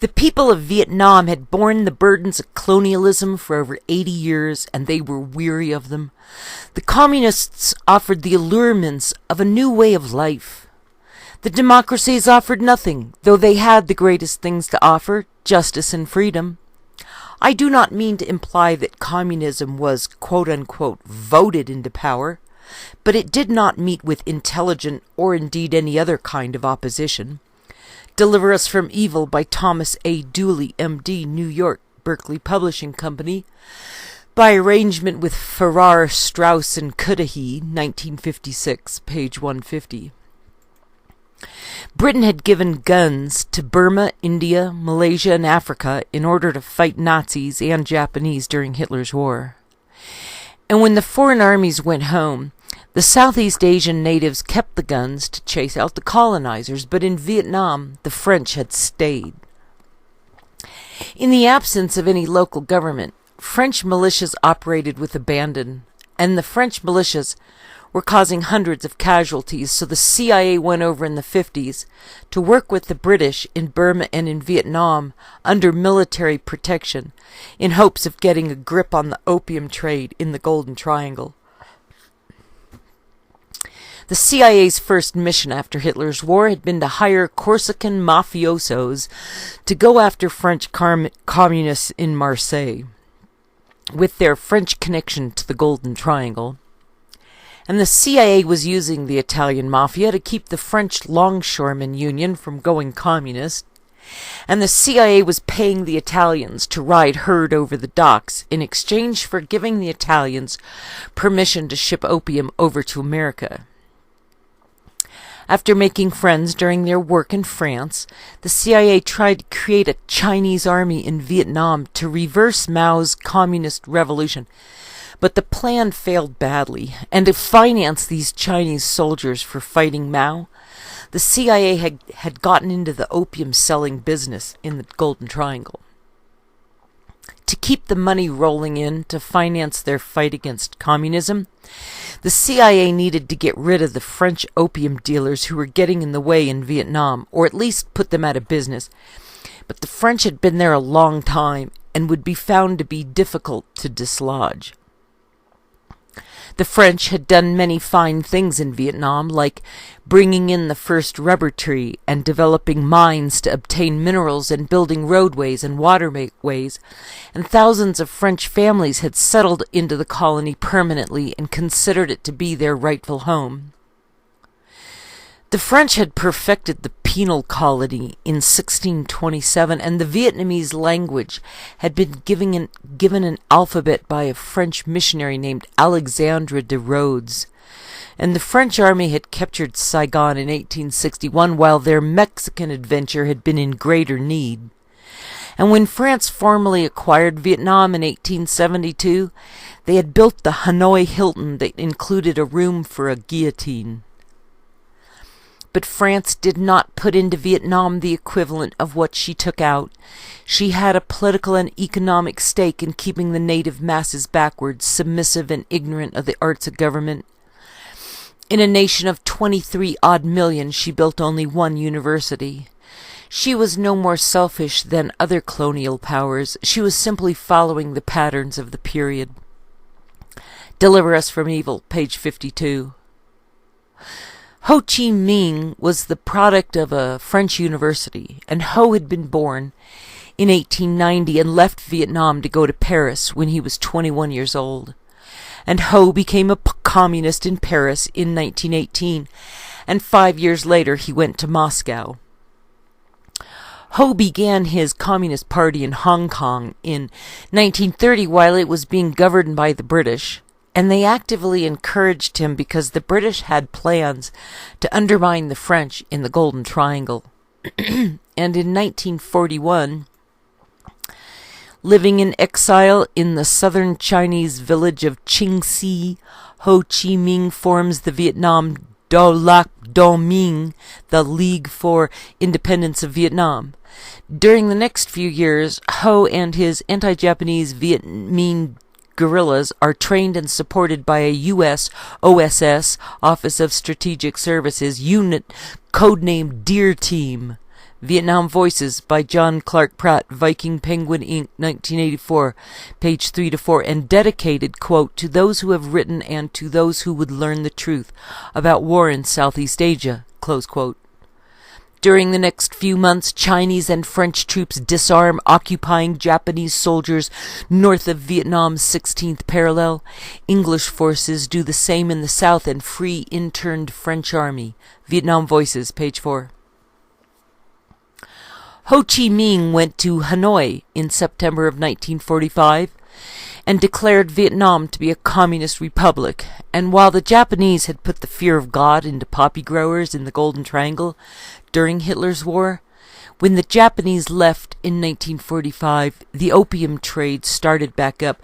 The people of Vietnam had borne the burdens of colonialism for over 80 years, and they were weary of them. The communists offered the allurements of a new way of life. The democracies offered nothing, though they had the greatest things to offer, justice and freedom. I do not mean to imply that communism was, quote-unquote, voted into power, but it did not meet with intelligent or indeed any other kind of opposition. Deliver Us from Evil by Thomas A. Dooley, M.D., New York, Berkeley Publishing Company, by arrangement with Farrar, Straus, and Cudahy, 1956, page 150. Britain had given guns to Burma, India, Malaysia, and Africa in order to fight Nazis and Japanese during Hitler's war. And when the foreign armies went home, the Southeast Asian natives kept the guns to chase out the colonizers, but in Vietnam, the French had stayed. In the absence of any local government, French militias operated with abandon, and the French militias were causing hundreds of casualties, so the CIA went over in the 50s to work with the British in Burma and in Vietnam under military protection in hopes of getting a grip on the opium trade in the Golden Triangle. The CIA's first mission after Hitler's war had been to hire Corsican mafiosos to go after French communists in Marseille, with their French connection to the Golden Triangle. And the CIA was using the Italian mafia to keep the French Longshoremen Union from going communist, and the CIA was paying the Italians to ride herd over the docks in exchange for giving the Italians permission to ship opium over to America. After making friends during their work in France, the CIA tried to create a Chinese army in Vietnam to reverse Mao's communist revolution, but the plan failed badly, and to finance these Chinese soldiers for fighting Mao, the CIA had gotten into the opium-selling business in the Golden Triangle. To keep the money rolling in to finance their fight against communism, the CIA needed to get rid of the French opium dealers who were getting in the way in Vietnam, or at least put them out of business. But the French had been there a long time and would be found to be difficult to dislodge. The French had done many fine things in Vietnam, like bringing in the first rubber tree and developing mines to obtain minerals and building roadways and waterways, and thousands of French families had settled into the colony permanently and considered it to be their rightful home. The French had perfected the penal colony in 1627, and the Vietnamese language had been given an alphabet by a French missionary named Alexandre de Rhodes. And the French army had captured Saigon in 1861, while their Mexican adventure had been in greater need. And when France formally acquired Vietnam in 1872, they had built the Hanoi Hilton that included a room for a guillotine. But France did not put into Vietnam the equivalent of what she took out. She had a political and economic stake in keeping the native masses backward, submissive, and ignorant of the arts of government. In a nation of 23-odd million, she built only one university. She was no more selfish than other colonial powers. She was simply following the patterns of the period. Deliver Us from Evil, page 52. Ho Chi Minh was the product of a French university, and Ho had been born in 1890 and left Vietnam to go to Paris when he was 21 years old. And Ho became a communist in Paris in 1918, and 5 years later he went to Moscow. Ho began his Communist Party in Hong Kong in 1930 while it was being governed by the British, and they actively encouraged him because the British had plans to undermine the French in the Golden Triangle. And in 1941, living in exile in the southern Chinese village of Ching Si, Ho Chi Minh forms the Vietnam Do Lac Do Minh, the League for Independence of Vietnam. During the next few years, Ho and his anti-Japanese Viet Minh guerrillas are trained and supported by a U.S. OSS, Office of Strategic Services, unit codenamed Deer Team. Vietnam Voices by John Clark Pratt, Viking Penguin Inc., 1984, page 3-4, and dedicated, quote, to those who have written and to those who would learn the truth about war in Southeast Asia, close quote. During the next few months, Chinese and French troops disarm occupying Japanese soldiers north of Vietnam's 16th parallel. English forces do the same in the south and free interned French army. Vietnam Voices, page 4. Ho Chi Minh went to Hanoi in September of 1945 and declared Vietnam to be a communist republic. And while the Japanese had put the fear of God into poppy growers in the Golden Triangle during Hitler's war, when the Japanese left in 1945, the opium trade started back up,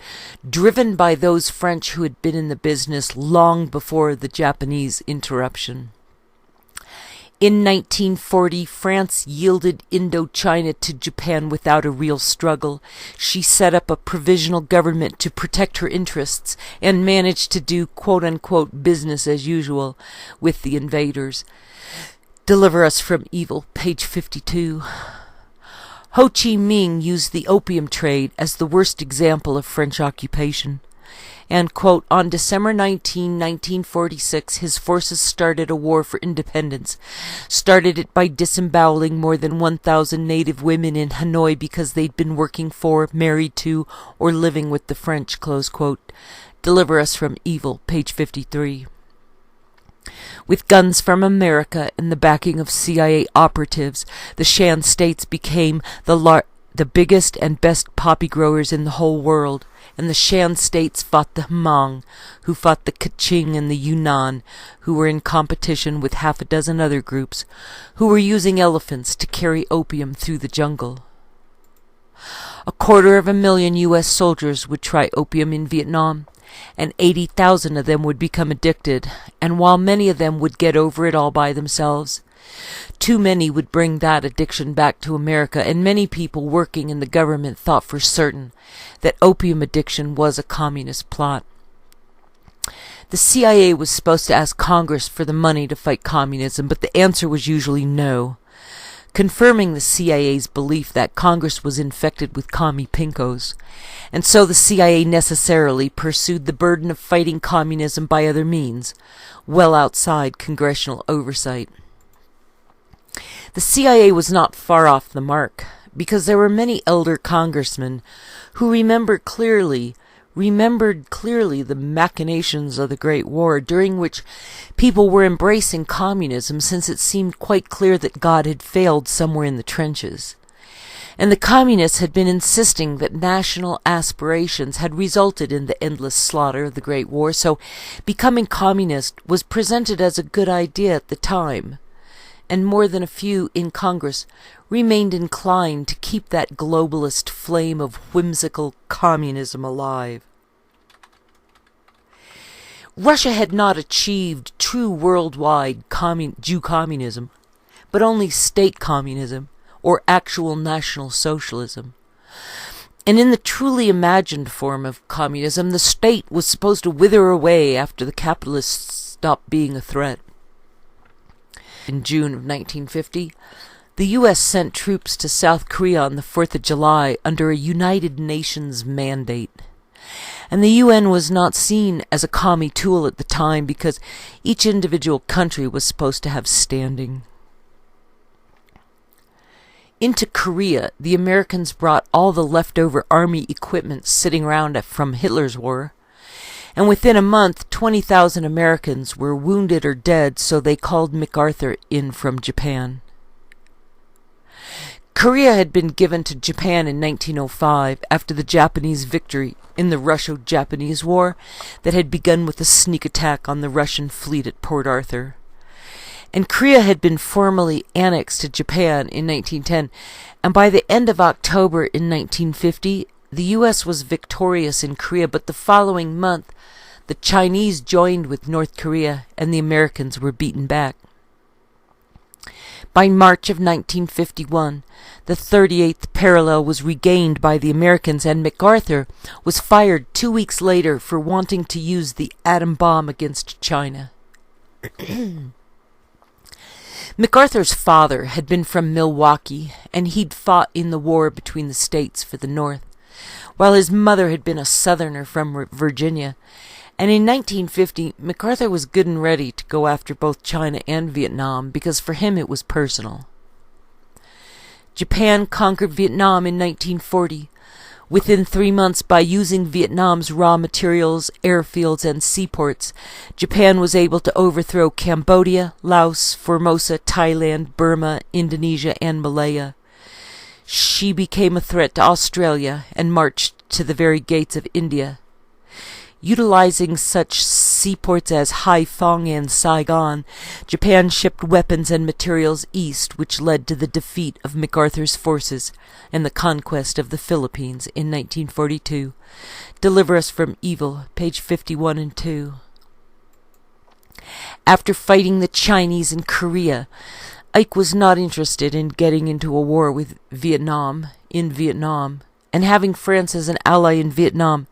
driven by those French who had been in the business long before the Japanese interruption. In 1940, France yielded Indochina to Japan without a real struggle. She set up a provisional government to protect her interests and managed to do quote-unquote business as usual with the invaders. Deliver Us from Evil, page 52. Ho Chi Minh used the opium trade as the worst example of French occupation. And, quote, on December 19, 1946, his forces started a war for independence. Started it by disemboweling more than 1,000 native women in Hanoi because they'd been working for, married to, or living with the French, close quote. Deliver Us from Evil, page 53. With guns from America and the backing of CIA operatives, the Shan states became the biggest and best poppy growers in the whole world, and the Shan states fought the Hmong, who fought the Kaching and the Yunnan, who were in competition with half a dozen other groups, who were using elephants to carry opium through the jungle. 250,000 U.S. soldiers would try opium in Vietnam, and 80,000 of them would become addicted, and while many of them would get over it all by themselves, too many would bring that addiction back to America, and many people working in the government thought for certain that opium addiction was a communist plot. The CIA was supposed to ask Congress for the money to fight communism, but the answer was usually no, confirming the CIA's belief that Congress was infected with commie pinkos, and so the CIA necessarily pursued the burden of fighting communism by other means, well outside congressional oversight. The CIA was not far off the mark, because there were many elder congressmen who remembered clearly the machinations of the Great War, during which people were embracing communism since it seemed quite clear that God had failed somewhere in the trenches. And the communists had been insisting that national aspirations had resulted in the endless slaughter of the Great War, so becoming communist was presented as a good idea at the time, and more than a few in Congress remained inclined to keep that globalist flame of whimsical communism alive. Russia had not achieved true worldwide Jew communism, but only state communism, or actual National Socialism. And in the truly imagined form of communism, the state was supposed to wither away after the capitalists stopped being a threat. In June of 1950, the U.S. sent troops to South Korea on the 4th of July under a United Nations mandate. And the UN was not seen as a commie tool at the time because each individual country was supposed to have standing. Into Korea, the Americans brought all the leftover army equipment sitting around from Hitler's war. And within a month, 20,000 Americans were wounded or dead, so they called MacArthur in from Japan. Korea had been given to Japan in 1905 after the Japanese victory in the Russo-Japanese War that had begun with a sneak attack on the Russian fleet at Port Arthur. And Korea had been formally annexed to Japan in 1910, and by the end of October in 1950, the U.S. was victorious in Korea, but the following month, the Chinese joined with North Korea, and the Americans were beaten back. By March of 1951, the 38th parallel was regained by the Americans, and MacArthur was fired 2 weeks later for wanting to use the atom bomb against China. MacArthur's father had been from Milwaukee, and he'd fought in the war between the states for the North, while his mother had been a Southerner from Virginia. And in 1950, MacArthur was good and ready to go after both China and Vietnam, because for him it was personal. Japan conquered Vietnam in 1940. Within 3 months, by using Vietnam's raw materials, airfields, and seaports, Japan was able to overthrow Cambodia, Laos, Formosa, Thailand, Burma, Indonesia, and Malaya. She became a threat to Australia and marched to the very gates of India. Utilizing such seaports as Haiphong and Saigon, Japan shipped weapons and materials east, which led to the defeat of MacArthur's forces and the conquest of the Philippines in 1942. Deliver Us from Evil, page 51 and 2. After fighting the Chinese in Korea, Ike was not interested in getting into a war with Vietnam, and having France as an ally in Vietnam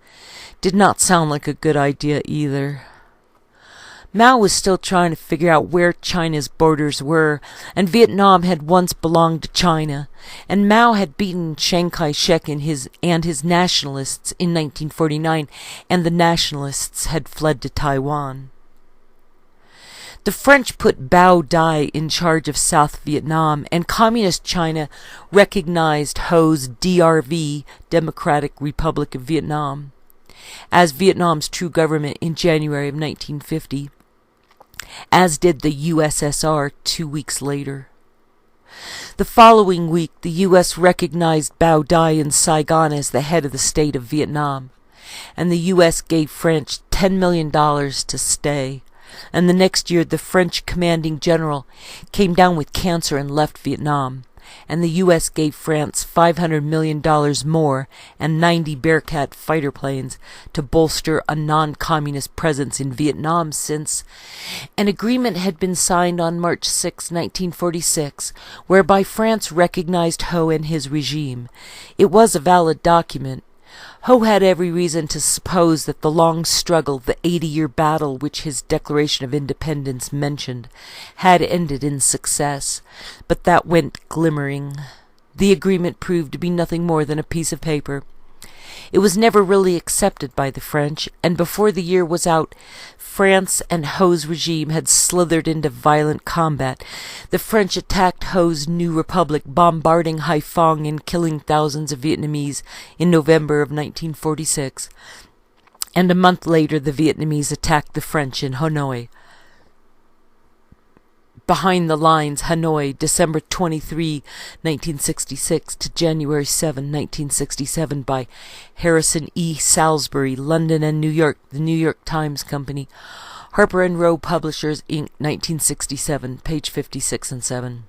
did not sound like a good idea either. Mao was still trying to figure out where China's borders were, and Vietnam had once belonged to China, and Mao had beaten Chiang Kai-shek and his nationalists in 1949, and the nationalists had fled to Taiwan. The French put Bao Dai in charge of South Vietnam, and Communist China recognized Ho's DRV, Democratic Republic of Vietnam, as Vietnam's true government in January of 1950, as did the USSR 2 weeks later. The following week, the U.S. recognized Bao Dai in Saigon as the head of the state of Vietnam, and the U.S. gave France $10 million to stay, and the next year the French commanding general came down with cancer and left Vietnam, and the U.S. gave France $500 million more and 90 Bearcat fighter planes to bolster a non-communist presence in Vietnam, since an agreement had been signed on March 6, 1946, whereby France recognized Ho and his regime. It was a valid document. Ho had every reason to suppose that the long struggle, the 80-year battle which his Declaration of Independence mentioned, had ended in success, but that went glimmering. The agreement proved to be nothing more than a piece of paper. It was never really accepted by the French, and before the year was out, France and Ho's regime had slithered into violent combat. The French attacked Ho's new republic, bombarding Haiphong and killing thousands of Vietnamese in November of 1946. And a month later, the Vietnamese attacked the French in Hanoi. Behind the Lines, Hanoi, December 23, 1966 to January 7, 1967, by Harrison E. Salisbury, London and New York, The New York Times Company, Harper & Row Publishers, Inc., 1967, page 56 and 7.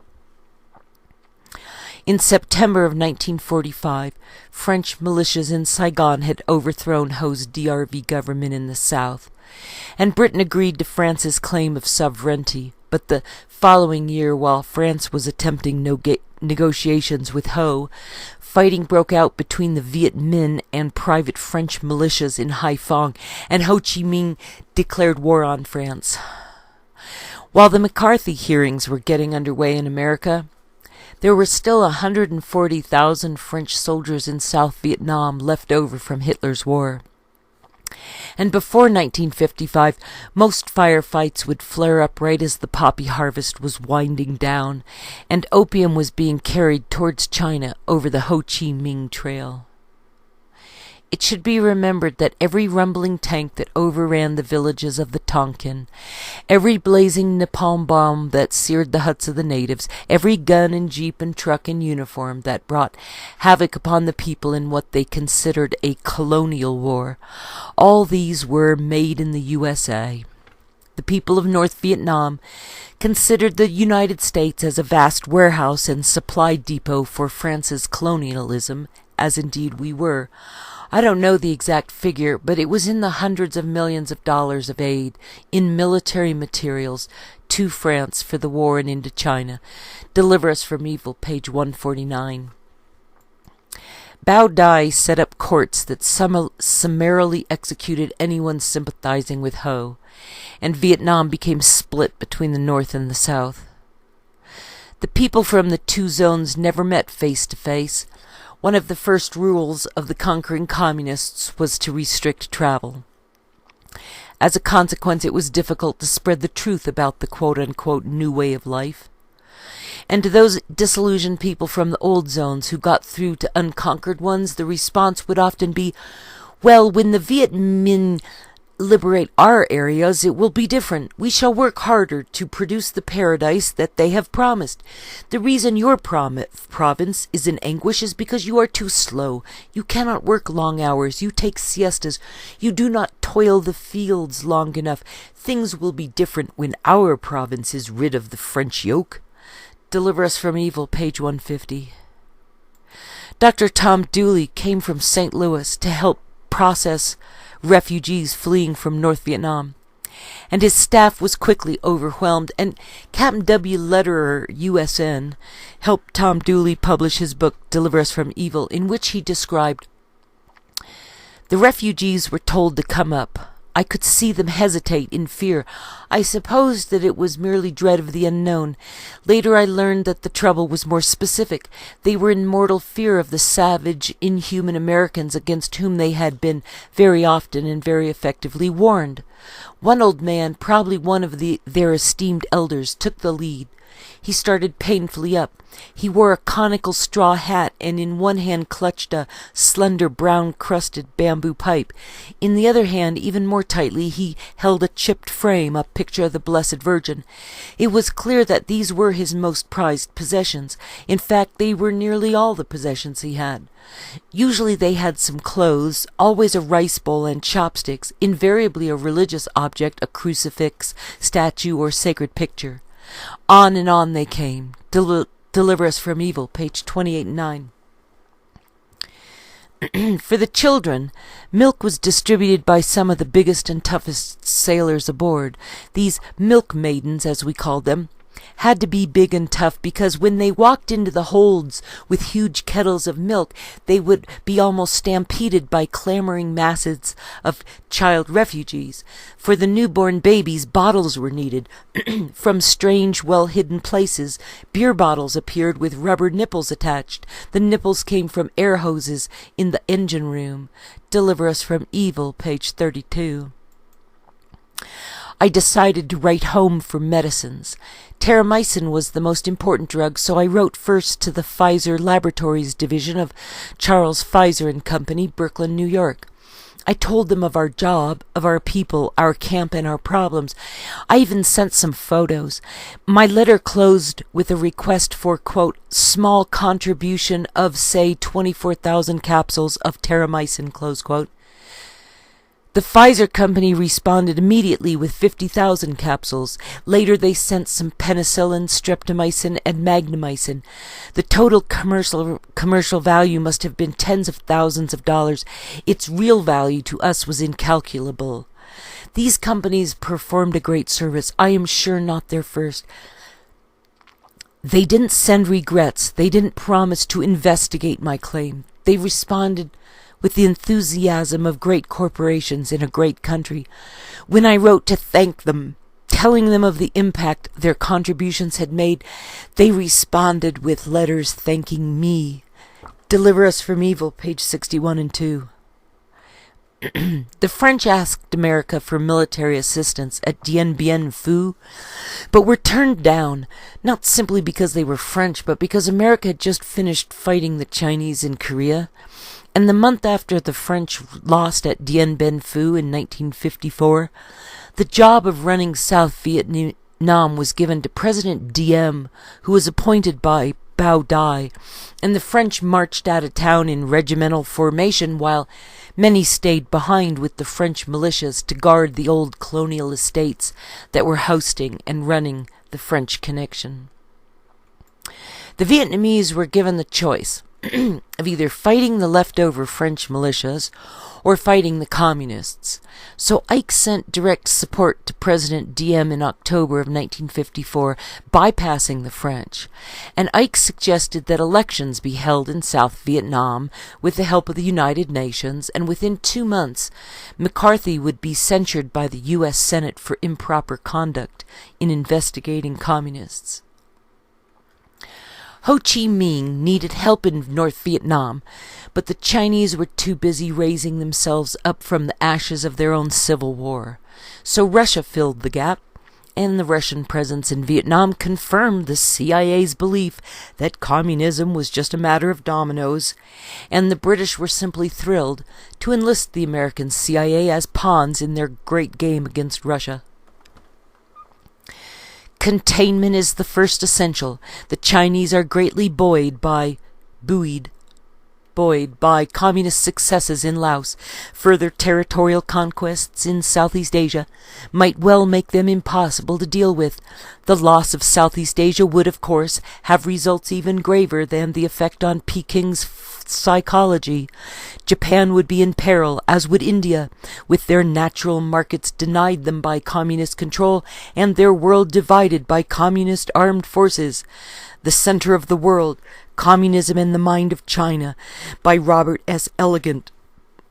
In September of 1945, French militias in Saigon had overthrown Ho's DRV government in the south, and Britain agreed to France's claim of sovereignty. But the following year, while France was attempting negotiations with Ho, fighting broke out between the Viet Minh and private French militias in Haiphong, and Ho Chi Minh declared war on France. While the McCarthy hearings were getting underway in America, there were still 140,000 French soldiers in South Vietnam left over from Hitler's war. And before 1955, most firefights would flare up right as the poppy harvest was winding down, and opium was being carried towards China over the Ho Chi Minh Trail. It should be remembered that every rumbling tank that overran the villages of the Tonkin, every blazing napalm bomb that seared the huts of the natives, every gun and jeep and truck and uniform that brought havoc upon the people in what they considered a colonial war, all these were made in the USA. The people of North Vietnam considered the United States as a vast warehouse and supply depot for France's colonialism, as indeed we were. I don't know the exact figure, but it was in the hundreds of millions of dollars of aid in military materials to France for the war in Indochina. Deliver Us from Evil, page 149. Bao Dai set up courts that summarily executed anyone sympathizing with Ho, and Vietnam became split between the North and the South. The people from the two zones never met face to face. One of the first rules of the conquering communists was to restrict travel. As a consequence, it was difficult to spread the truth about the quote-unquote new way of life. And to those disillusioned people from the old zones who got through to unconquered ones, the response would often be, well, when the Viet Minh liberate our areas, it will be different. We shall work harder to produce the paradise that they have promised. The reason your province is in anguish is because you are too slow. You cannot work long hours. You take siestas. You do not toil the fields long enough. Things will be different when our province is rid of the French yoke. Deliver Us from Evil, page 150. Dr. Tom Dooley came from St. Louis to help process refugees fleeing from North Vietnam, and his staff was quickly overwhelmed, and Captain W. Lederer, USN, helped Tom Dooley publish his book, Deliver Us from Evil, in which he described, the refugees were told to come up. I could see them hesitate in fear. I supposed that it was merely dread of the unknown. Later I learned that the trouble was more specific. They were in mortal fear of the savage, inhuman Americans against whom they had been very often and very effectively warned. One old man, probably one of their esteemed elders, took the lead. He started painfully up. He wore a conical straw hat and in one hand clutched a slender brown-crusted bamboo pipe. In the other hand, even more tightly, he held a chipped frame, a picture of the Blessed Virgin. It was clear that these were his most prized possessions. In fact, they were nearly all the possessions he had. Usually they had some clothes, always a rice bowl and chopsticks, invariably a religious object, a crucifix, statue, or sacred picture. On and on they came. Deliver Us from Evil, page 28 and 9. For the children, milk was distributed by some of the biggest and toughest sailors aboard. These milk maidens, as we called them, had to be big and tough because when they walked into the holds with huge kettles of milk, they would be almost stampeded by clamoring masses of child refugees. For the newborn babies, bottles were needed. From strange, well-hidden places, beer bottles appeared with rubber nipples attached. The nipples came from air hoses in the engine room. Deliver Us from Evil, page 32. I decided to write home for medicines. Terramycin was the most important drug, so I wrote first to the Pfizer Laboratories Division of Charles Pfizer and Company, Brooklyn, New York. I told them of our job, of our people, our camp, and our problems. I even sent some photos. My letter closed with a request for, quote, small contribution of, say, 24,000 capsules of terramycin, close quote. The Pfizer company responded immediately with 50,000 capsules. Later they sent some penicillin, streptomycin, and magnemycin. The total commercial value must have been tens of thousands of dollars. Its real value to us was incalculable. These companies performed a great service. I am sure not their first. They didn't send regrets. They didn't promise to investigate my claim. They responded with the enthusiasm of great corporations in a great country. When I wrote to thank them, telling them of the impact their contributions had made, they responded with letters thanking me. Deliver Us from Evil, page 61 and 2. The French asked America for military assistance at Dien Bien Phu, but were turned down, not simply because they were French, but because America had just finished fighting the Chinese in Korea. And the month after the French lost at Dien Bien Phu in 1954, the job of running South Vietnam was given to President Diem, who was appointed by Bao Dai, and the French marched out of town in regimental formation while many stayed behind with the French militias to guard the old colonial estates that were hosting and running the French Connection. The Vietnamese were given the choice of either fighting the leftover French militias or fighting the communists. So Ike sent direct support to President Diem in October of 1954, bypassing the French. And Ike suggested that elections be held in South Vietnam with the help of the United Nations, and within 2 months, McCarthy would be censured by the U.S. Senate for improper conduct in investigating communists. Ho Chi Minh needed help in North Vietnam, but the Chinese were too busy raising themselves up from the ashes of their own civil war. So Russia filled the gap, and the Russian presence in Vietnam confirmed the CIA's belief that communism was just a matter of dominoes, and the British were simply thrilled to enlist the American CIA as pawns in their great game against Russia. Containment is the first essential. The Chinese are greatly buoyed by communist successes in Laos. Further territorial conquests in Southeast Asia might well make them impossible to deal with. The loss of Southeast Asia would, of course, have results even graver than the effect on Peking's psychology. Japan would be in peril, as would India, with their natural markets denied them by communist control and their world divided by communist armed forces. The Center of the World, Communism and the Mind of China, by Robert S. Elegant.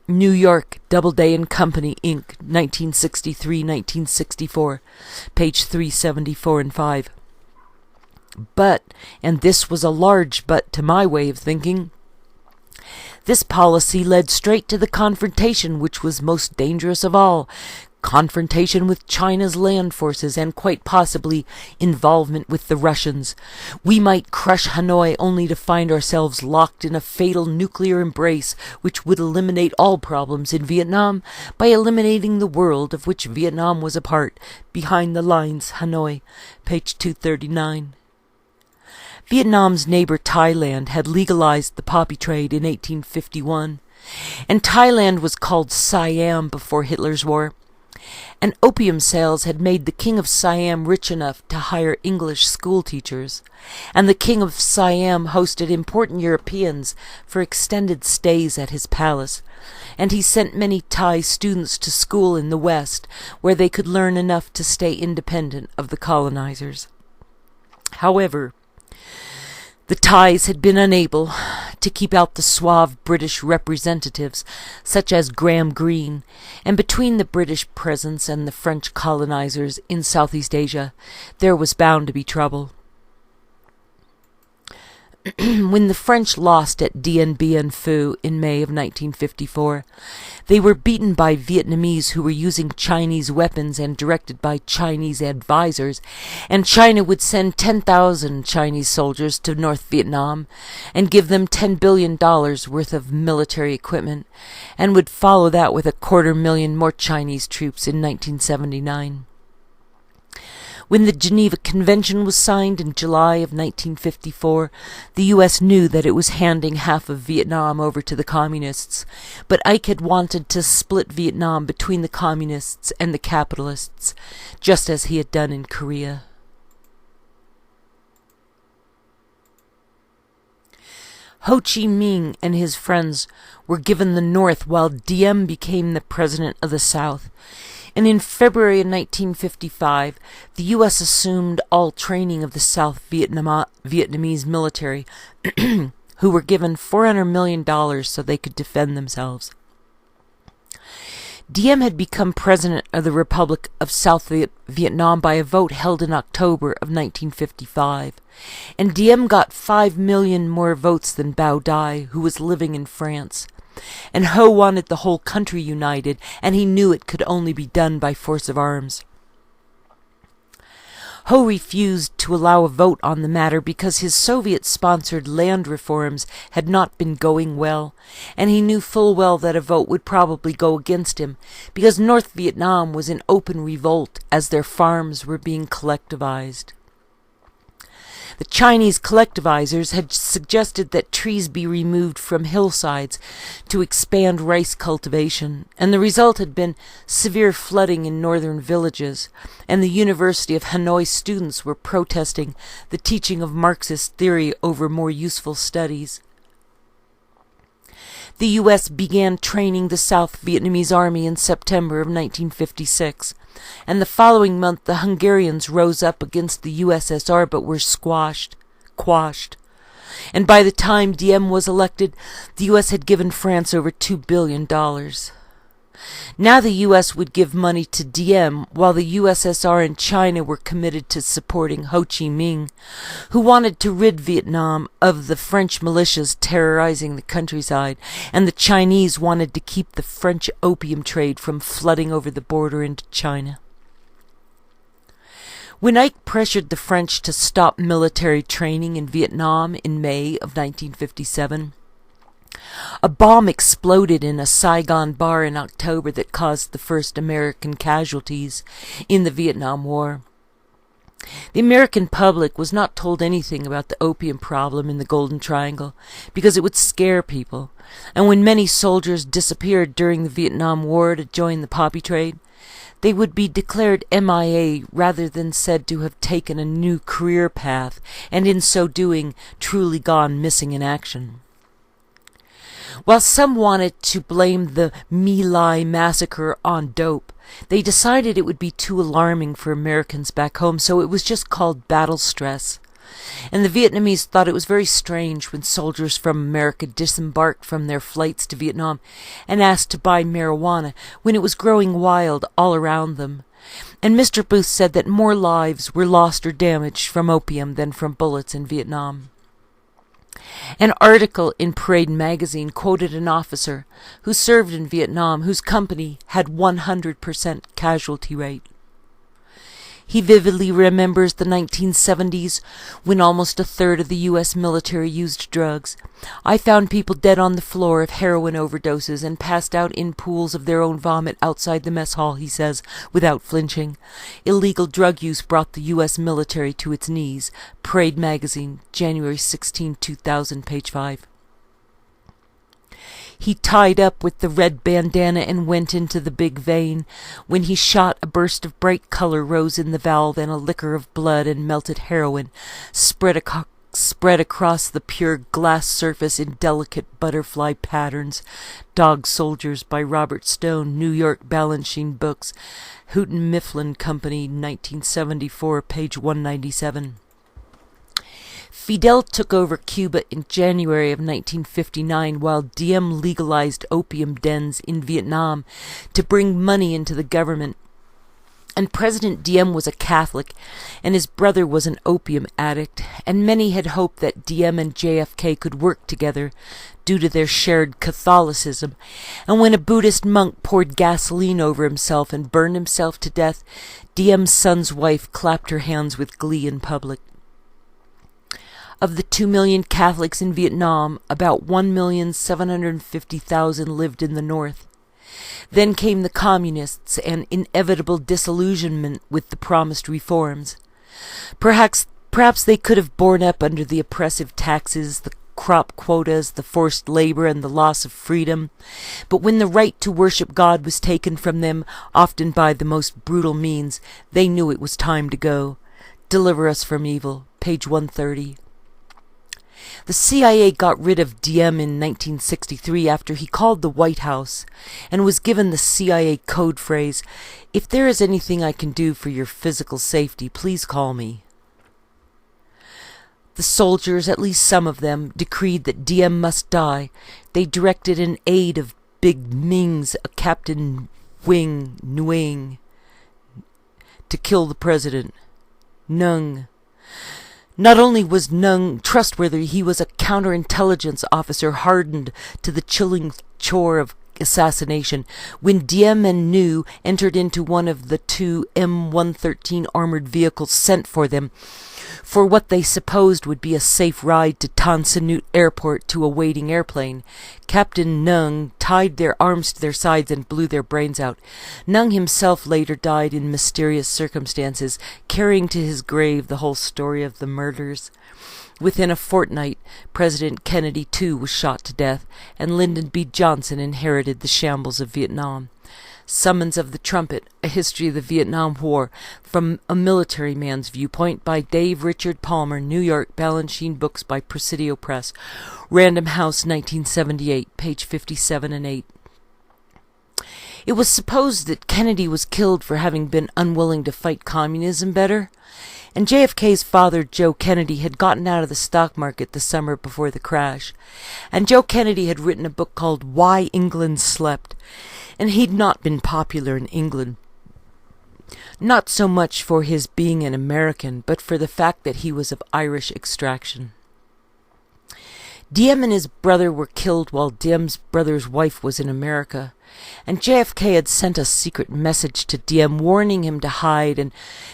New York, Doubleday and Company, Inc., 1963-1964, page 374 and 5. But, and this was a large but to my way of thinking, this policy led straight to the confrontation which was most dangerous of all, confrontation with China's land forces and quite possibly involvement with the Russians. We might crush Hanoi only to find ourselves locked in a fatal nuclear embrace which would eliminate all problems in Vietnam by eliminating the world of which Vietnam was a part. Behind the Lines, Hanoi, page 239. Vietnam's neighbor Thailand had legalized the poppy trade in 1851, and Thailand was called Siam before Hitler's war. And opium sales had made the King of Siam rich enough to hire English school teachers, and the King of Siam hosted important Europeans for extended stays at his palace, and he sent many Thai students to school in the West, where they could learn enough to stay independent of the colonizers. However, the Thais had been unable to keep out the suave British representatives, such as Graham Greene, and between the British presence and the French colonizers in Southeast Asia, there was bound to be trouble. When the French lost at Dien Bien Phu in May of 1954, they were beaten by Vietnamese who were using Chinese weapons and directed by Chinese advisors, and China would send 10,000 Chinese soldiers to North Vietnam and give them $10 billion worth of military equipment, and would follow that with 250,000 more Chinese troops in 1979. When the Geneva Convention was signed in July of 1954, the U.S. knew that it was handing half of Vietnam over to the Communists, but Ike had wanted to split Vietnam between the Communists and the capitalists, just as he had done in Korea. Ho Chi Minh and his friends were given the North while Diem became the president of the South. And in February of 1955, the U.S. assumed all training of the South Vietnamese military, who were given $400 million so they could defend themselves. Diem had become president of the Republic of South Vietnam by a vote held in October of 1955, and Diem got 5 million more votes than Bao Dai, who was living in France. And Ho wanted the whole country united, and he knew it could only be done by force of arms. Ho refused to allow a vote on the matter because his Soviet-sponsored land reforms had not been going well, and he knew full well that a vote would probably go against him, because North Vietnam was in open revolt as their farms were being collectivized. The Chinese collectivizers had suggested that trees be removed from hillsides to expand rice cultivation, and the result had been severe flooding in northern villages, and the University of Hanoi students were protesting the teaching of Marxist theory over more useful studies. The U.S. began training the South Vietnamese Army in September of 1956, and the following month the Hungarians rose up against the USSR but were quashed. And by the time Diem was elected, the U.S. had given France over $2 billion. Now the U.S. would give money to Diem, while the USSR and China were committed to supporting Ho Chi Minh, who wanted to rid Vietnam of the French militias terrorizing the countryside, and the Chinese wanted to keep the French opium trade from flooding over the border into China. When Ike pressured the French to stop military training in Vietnam in May of 1957, a bomb exploded in a Saigon bar in October that caused the first American casualties in the Vietnam War. The American public was not told anything about the opium problem in the Golden Triangle because it would scare people, and when many soldiers disappeared during the Vietnam War to join the poppy trade, they would be declared MIA rather than said to have taken a new career path and in so doing truly gone missing in action. While some wanted to blame the My Lai massacre on dope, they decided it would be too alarming for Americans back home, so it was just called battle stress. And the Vietnamese thought it was very strange when soldiers from America disembarked from their flights to Vietnam and asked to buy marijuana when it was growing wild all around them. And Mr. Booth said that more lives were lost or damaged from opium than from bullets in Vietnam. An article in Parade magazine quoted an officer who served in Vietnam whose company had 100% casualty rate. He vividly remembers the 1970s when almost a third of the U.S. military used drugs. I found people dead on the floor of heroin overdoses and passed out in pools of their own vomit outside the mess hall, he says, without flinching. Illegal drug use brought the U.S. military to its knees. Parade magazine, January 16, 2000, page 5. He tied up with the red bandana and went into the big vein. When he shot, a burst of bright color rose in the valve, and a liquor of blood and melted heroin spread across the pure glass surface in delicate butterfly patterns. Dog Soldiers by Robert Stone, New York Balanchine Books, Houghton Mifflin Company, 1974, page 197. Fidel took over Cuba in January of 1959 while Diem legalized opium dens in Vietnam to bring money into the government. And President Diem was a Catholic, and his brother was an opium addict, and many had hoped that Diem and JFK could work together due to their shared Catholicism. And when a Buddhist monk poured gasoline over himself and burned himself to death, Diem's son's wife clapped her hands with glee in public. Of the 2 million Catholics in Vietnam, about 1,750,000 lived in the North. Then came the Communists and inevitable disillusionment with the promised reforms. Perhaps they could have borne up under the oppressive taxes, the crop quotas, the forced labor, and the loss of freedom. But when the right to worship God was taken from them, often by the most brutal means, they knew it was time to go. Deliver us from evil, page 130. The CIA got rid of Diem in 1963 after he called the White House and was given the CIA code phrase, "If there is anything I can do for your physical safety, please call me." The soldiers, at least some of them, decreed that Diem must die. They directed an aide of Big Ming's, a Captain Wing Nguyen, to kill the president. Nung. Not only was Nung trustworthy, he was a counterintelligence officer hardened to the chilling chore of assassination. When Diem and Nhu entered into one of the two M113 armored vehicles sent for them, for what they supposed would be a safe ride to Tan Son Nhut Airport to a waiting airplane, Captain Nung tied their arms to their sides and blew their brains out. Nung himself later died in mysterious circumstances, carrying to his grave the whole story of the murders. Within a fortnight, President Kennedy, too, was shot to death, and Lyndon B. Johnson inherited the shambles of Vietnam. Summons of the Trumpet, A History of the Vietnam War, from a Military Man's Viewpoint, by Dave Richard Palmer, New York, Balanchine Books by Presidio Press, Random House, 1978, page 57 and 8. It was supposed that Kennedy was killed for having been unwilling to fight communism better, and JFK's father, Joe Kennedy, had gotten out of the stock market the summer before the crash, and Joe Kennedy had written a book called Why England Slept, and he'd not been popular in England. Not so much for his being an American, but for the fact that he was of Irish extraction. Diem and his brother were killed while Diem's brother's wife was in America, and JFK had sent a secret message to Diem warning him to hide and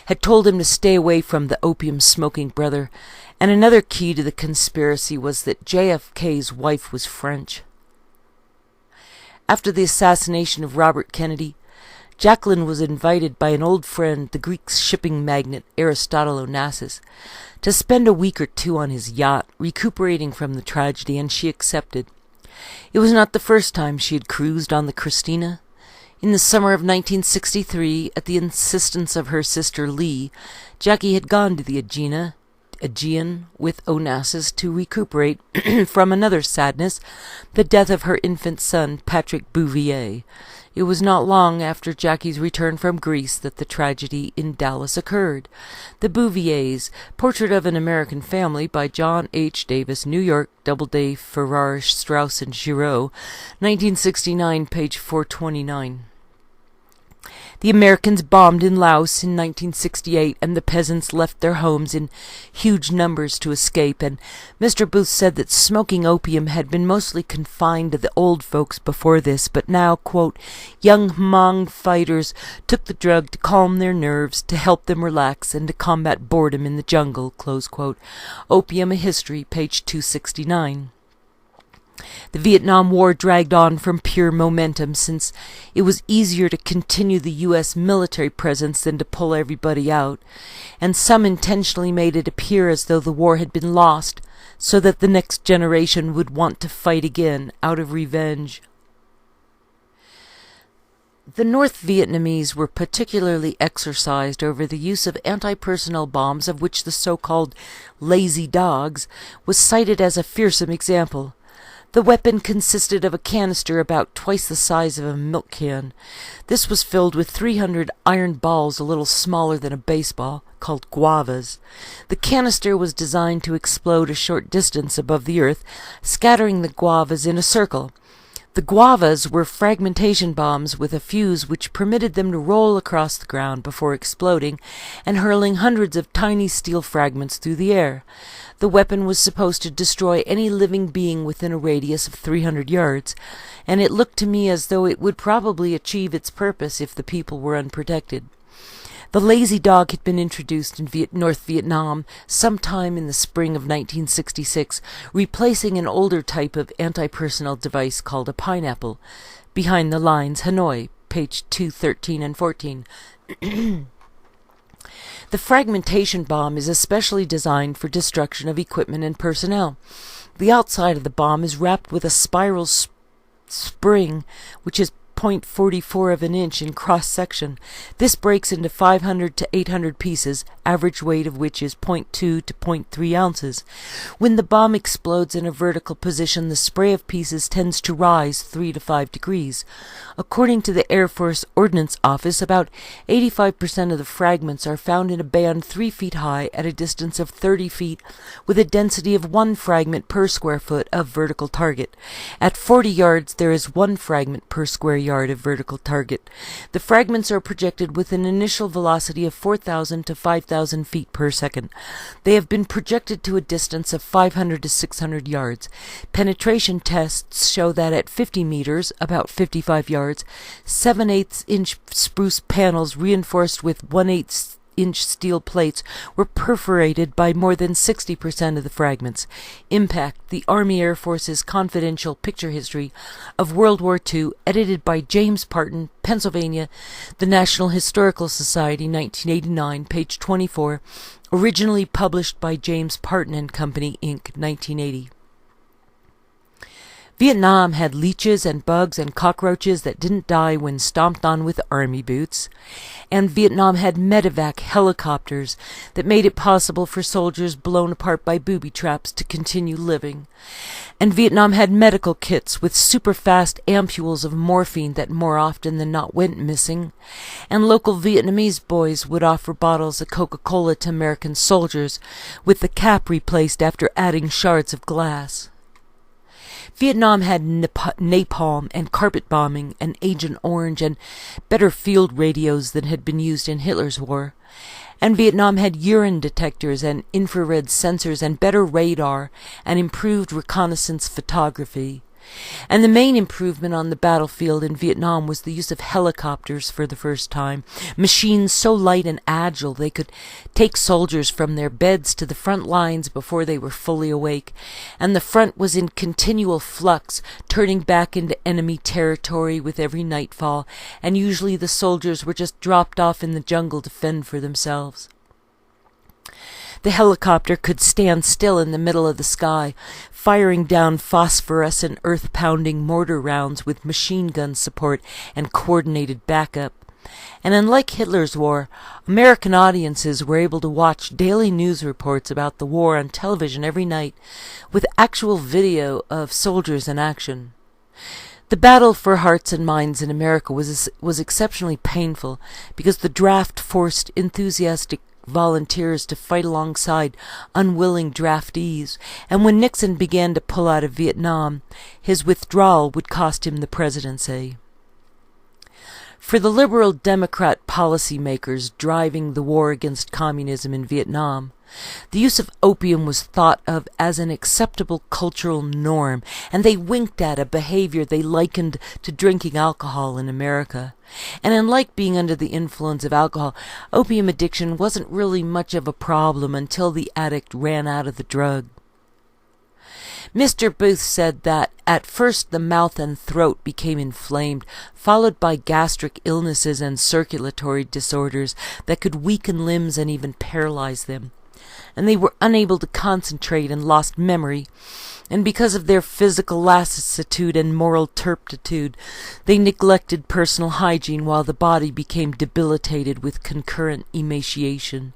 had told him to stay away from the opium-smoking brother, and another key to the conspiracy was that JFK's wife was French. After the assassination of Robert Kennedy, Jacqueline was invited by an old friend, the Greek shipping magnate Aristotle Onassis, to spend a week or two on his yacht, recuperating from the tragedy, and she accepted. It was not the first time she had cruised on the Christina. In the summer of 1963, at the insistence of her sister Lee, Jackie had gone to the Aegean with Onassis to recuperate from another sadness, the death of her infant son, Patrick Bouvier. It was not long after Jackie's return from Greece that the tragedy in Dallas occurred. The Bouviers, Portrait of an American Family by John H. Davis, New York, Doubleday, Farrar, Straus and Giroux, 1969, page 429. The Americans bombed in Laos in 1968, and the peasants left their homes in huge numbers to escape, and Mr. Booth said that smoking opium had been mostly confined to the old folks before this, but now, quote, young Hmong fighters took the drug to calm their nerves, to help them relax, and to combat boredom in the jungle, close quote. Opium, a History, page 269. The Vietnam War dragged on from pure momentum, since it was easier to continue the U.S. military presence than to pull everybody out, and some intentionally made it appear as though the war had been lost, so that the next generation would want to fight again out of revenge. The North Vietnamese were particularly exercised over the use of anti-personnel bombs, of which the so-called lazy dogs was cited as a fearsome example. The weapon consisted of a canister about twice the size of a milk can. This was filled with 300 iron balls a little smaller than a baseball, called guavas. The canister was designed to explode a short distance above the earth, scattering the guavas in a circle. The guavas were fragmentation bombs with a fuse which permitted them to roll across the ground before exploding and hurling hundreds of tiny steel fragments through the air. The weapon was supposed to destroy any living being within a radius of 300 yards, and it looked to me as though it would probably achieve its purpose if the people were unprotected. The lazy dog had been introduced in North Vietnam sometime in the spring of 1966, replacing an older type of anti-personnel device called a pineapple. Behind the lines, Hanoi, page 213 and 14. The fragmentation bomb is especially designed for destruction of equipment and personnel. The outside of the bomb is wrapped with a spiral spring, which is 0.44 of an inch in cross-section. This breaks into 500 to 800 pieces, average weight of which is 0.2 to 0.3 ounces. When the bomb explodes in a vertical position, the spray of pieces tends to rise 3 to 5 degrees. According to the Air Force Ordnance Office, about 85% of the fragments are found in a band 3 feet high at a distance of 30 feet, with a density of 1 fragment per square foot of vertical target. At 40 yards, there is 1 fragment per square yard of vertical target. The fragments are projected with an initial velocity of 4,000 to 5,000 feet per second. They have been projected to a distance of 500 to 600 yards. Penetration tests show that at 50 meters, about 55 yards, 7/8 inch spruce panels reinforced with 1/8 inch steel plates were perforated by more than 60% of the fragments. Impact: The Army Air Force's Confidential Picture History of World War II, edited by James Patton, Pennsylvania, The National Historical Society, 1989, page 24, originally published by James Patton and Company, Inc., 1980. Vietnam had leeches and bugs and cockroaches that didn't die when stomped on with army boots. And Vietnam had medevac helicopters that made it possible for soldiers blown apart by booby traps to continue living. And Vietnam had medical kits with super-fast ampules of morphine that more often than not went missing. And local Vietnamese boys would offer bottles of Coca-Cola to American soldiers with the cap replaced after adding shards of glass. Vietnam had napalm and carpet bombing and Agent Orange and better field radios than had been used in Hitler's war. And Vietnam had urine detectors and infrared sensors and better radar and improved reconnaissance photography. And the main improvement on the battlefield in Vietnam was the use of helicopters for the first time, machines so light and agile they could take soldiers from their beds to the front lines before they were fully awake, and the front was in continual flux, turning back into enemy territory with every nightfall, and usually the soldiers were just dropped off in the jungle to fend for themselves. The helicopter could stand still in the middle of the sky, firing down phosphorescent earth-pounding mortar rounds with machine gun support and coordinated backup. And unlike Hitler's war, American audiences were able to watch daily news reports about the war on television every night, with actual video of soldiers in action. The battle for hearts and minds in America was exceptionally painful because the draft forced enthusiastic volunteers to fight alongside unwilling draftees, and when Nixon began to pull out of Vietnam, his withdrawal would cost him the presidency. For the liberal Democrat policymakers driving the war against communism in Vietnam, the use of opium was thought of as an acceptable cultural norm, and they winked at a behavior they likened to drinking alcohol in America. And unlike being under the influence of alcohol, opium addiction wasn't really much of a problem until the addict ran out of the drug. Mr. Booth said that at first the mouth and throat became inflamed, followed by gastric illnesses and circulatory disorders that could weaken limbs and even paralyze them. And they were unable to concentrate and lost memory, and because of their physical lassitude and moral turpitude, they neglected personal hygiene while the body became debilitated with concurrent emaciation.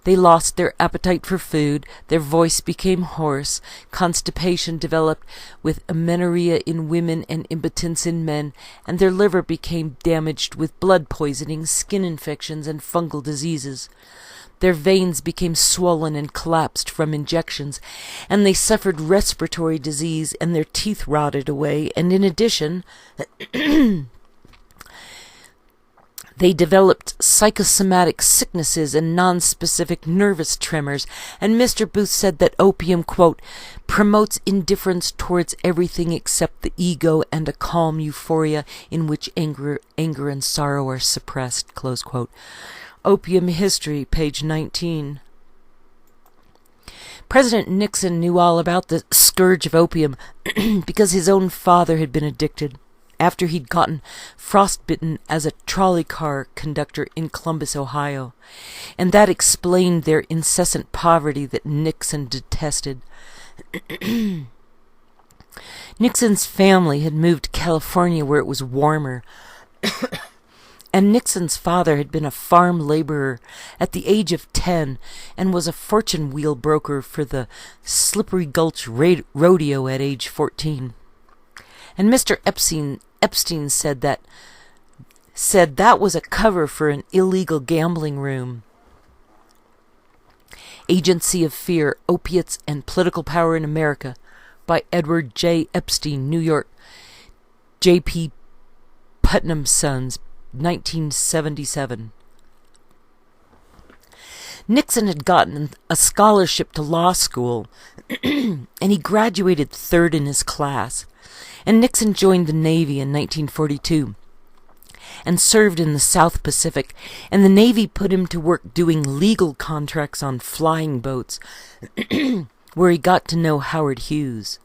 They lost their appetite for food, their voice became hoarse, constipation developed with amenorrhea in women and impotence in men, and their liver became damaged with blood poisoning, skin infections, and fungal diseases. Their veins became swollen and collapsed from injections, and they suffered respiratory disease, and their teeth rotted away, and in addition, they developed psychosomatic sicknesses and nonspecific nervous tremors, and Mr. Booth said that opium, quote, promotes indifference towards everything except the ego and a calm euphoria in which anger and sorrow are suppressed, close quote. Opium History, page 19. President Nixon knew all about the scourge of opium because his own father had been addicted after he'd gotten frostbitten as a trolley car conductor in Columbus, Ohio, and that explained their incessant poverty that Nixon detested. Nixon's family had moved to California where it was warmer, and Nixon's father had been a farm laborer at the age of 10 and was a fortune wheel broker for the Slippery Gulch Rodeo at age 14. And Mr. Epstein said that was a cover for an illegal gambling room. Agency of Fear, Opiates and Political Power in America by Edward J. Epstein, New York, J.P. Putnam Sons, 1977. Nixon had gotten a scholarship to law school, and he graduated third in his class. And Nixon joined the Navy in 1942 and served in the South Pacific, and the Navy put him to work doing legal contracts on flying boats, where he got to know Howard Hughes.